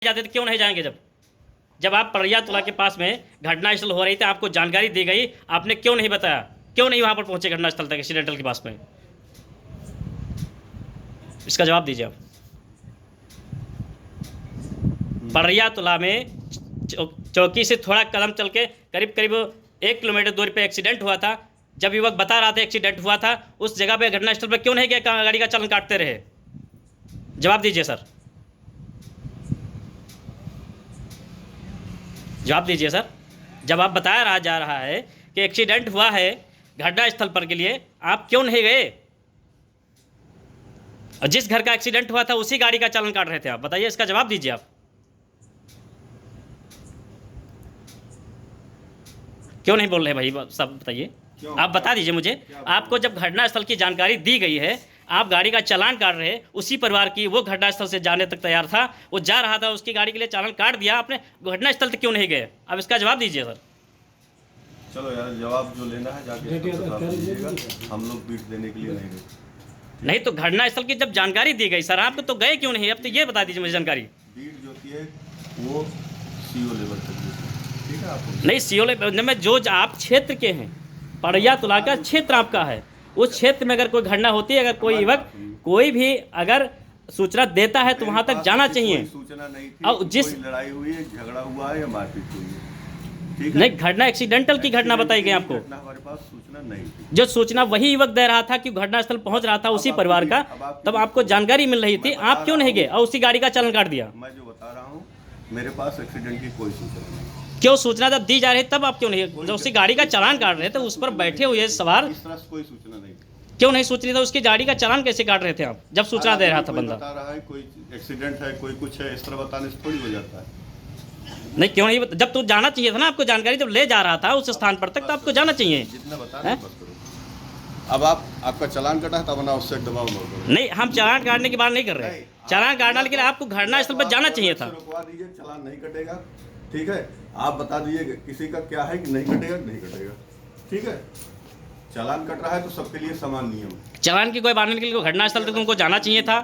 जाते थे, क्यों नहीं जाएंगे? जब आप परैया तुला के पास में घटना स्थल हो रही थी, आपको जानकारी दी गई, आपने क्यों नहीं बताया? क्यों नहीं वहां पर पहुंचे घटना स्थल तक, एक्सीडेंटल के पास में? इसका जवाब दीजिए आप। परैया तुला में चौकी से थोड़ा कदम चल के करीब करीब 1 किलोमीटर दूरी पे एक्सीडेंट हुआ था। जब युवक बता रहा था एक्सीडेंट हुआ था, उस जगह पे घटना स्थल पे क्यों नहीं गए? गाड़ी का चालन काटते रहे? जवाब दीजिए सर, जवाब दीजिए सर। जब आप बताया रहा जा रहा है कि एक्सीडेंट हुआ है घटना स्थल पर के लिए, आप क्यों नहीं गए? और जिस घर का एक्सीडेंट हुआ था उसी गाड़ी का चालन काट रहे थे आप। बताइए, इसका जवाब दीजिए आप। क्यों नहीं बोल रहे भाई? सब बताइए, आप बता दीजिए मुझे। आपको जब घटना स्थल की जानकारी दी गई है, आप गाड़ी का चालान काट रहे, उसी परिवार की वो घटना स्थल से जाने तक तैयार था, वो जा रहा था, उसकी गाड़ी के लिए चालान काट दिया, आपने घटना स्थल तक क्यों नहीं गए? अब इसका जवाब दीजिए सर। चलो यार, जवाब जो लेना है जाके हम लोग पीट देने के लिए नहीं गए। नहीं तो घटना स्थल की जब जानकारी दी गई सर, आप तो गए क्यों नहीं? अब तो ये बता दीजिए मुझे जानकारी। बीट जो होती है वो सीओ लेवल तक है, ठीक है आपको? नहीं, सीओले में जो आप क्षेत्र के हैं, परैया तुला का क्षेत्र आपका है, उस क्षेत्र में अगर कोई घटना होती है, अगर कोई युवक कोई भी अगर सूचना देता है तो वहां तक जाना चाहिए। सूचना नहीं थी। और जिस लड़ाई हुई है, झगड़ा हुआ है या मारपीट हुई है, ठीक है? नहीं, घटना एक्सीडेंटल की घटना बताई गई आपको। हमारे पास सूचना नहीं थी। जो सूचना वही युवक दे रहा था कि घटना स्थल पहुंच रहा था उसी परिवार का, तब आपको जानकारी मिल रही थी, आप क्यों नहीं गए और उसी गाड़ी का चालन काट दिया? मैं जो बता रहा हूँ, मेरे पास एक्सीडेंट की कोई सूचना नहीं। क्यों सूचना जब दी जा रही तब आप क्यों नहीं? जब उसी गाड़ी का चालान काट रहे थे, उस पर बैठे हुए सवार, इस तरह से कोई सूचना नहीं। क्यों नहीं सूचना था? उसकी गाड़ी का चालान कैसे काट रहे थे आप जब सूचना दे रहा था बंदा? बता रहा है कोई एक्सीडेंट है, कोई कुछ है, इस तरह बताने से थोड़ी हो जाता है। नहीं, क्यों नहीं? जब तो जाना चाहिए था ना आपको, जानकारी जब ले जा रहा था उस स्थान पर तक, तो आपको जाना चाहिए। जितना बता रहे बस करो। अब आपका चालान कटा है तब ना उससे दबाव मत। नहीं, हम चालान काटने की बात नहीं कर रहे। चालान काटने के लिए आपको घटना स्थल पर जाना चाहिए था। रुकवा दीजिए, चालान नहीं कटेगा, ठीक है? आप बता दीजिए किसी का क्या है कि नहीं कटेगा, नहीं कटेगा, ठीक है? चालान कट रहा है तो सबके लिए समान नियम। चालान की कोई बात नहीं, लेकिन घटना स्थल तक तुमको जाना चाहिए था,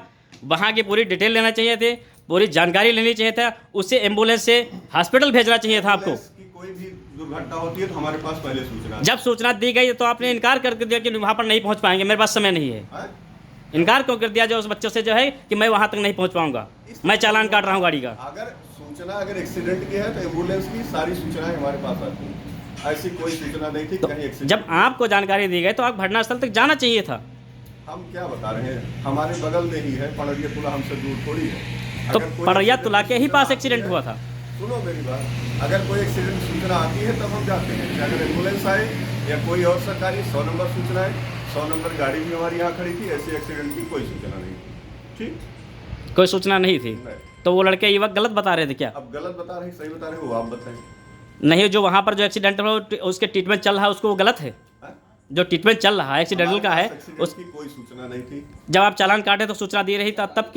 वहाँ की पूरी डिटेल लेना चाहिए थे, पूरी जानकारी लेनी चाहिए था, उससे एम्बुलेंस से हॉस्पिटल भेजना चाहिए था आपको। कोई भी दुर्घटना होती है तो हमारे पास पहले सूचना। जब सूचना दी गई तो आपने इनकार कर दिया कि वहाँ पर नहीं पहुँच पाएंगे, मेरे पास समय नहीं है। इनकार क्यों कर दिया जो उस बच्चों से जो है कि मैं वहाँ तक नहीं पहुँच पाऊंगा, मैं चालान काट रहा हूँ गाड़ी का? अगर एक्सीडेंट की है तो एम्बुलेंस की सारी सूचनाएं हमारे पास आती हैं। ऐसी कोई सूचना नहीं थी तो कहीं एक्सीडेंट। जब आपको जानकारी दी गई तो आप घटना स्थल तक जाना चाहिए था। हम क्या बता रहे हैं, हमारे बगल में ही है परैया तुला, हमसे दूर थोड़ी है। तो परैया तुला के ही पास एक्सीडेंट हुआ था। सुनो मेरी बात, अगर कोई एक्सीडेंट सूचना आती है तब हम जाते हैं। अगर एम्बुलेंस आए या कोई और सरकारी 100 नंबर सूचना है, 100 नंबर गाड़ी भी हमारी यहाँ खड़ी थी, ऐसे एक्सीडेंट की कोई सूचना नहीं थी, ठीक? कोई सूचना नहीं थी नहीं। तो वो लड़के युवक गलत बता रहे थे क्या? अब गलत बता रहे सही बता रहे हो, आप बताएं। नहीं, जो वहाँ पर जो एक्सीडेंट हो उसके ट्रीटमेंट चल रहा है उसको वो गलत है। जो ट्रीटमेंट चल रहा है एक्सीडेंटल का है, उसकी कोई सूचना नहीं थी। जब आप चालान काटे तो सूचना दी रही था, तब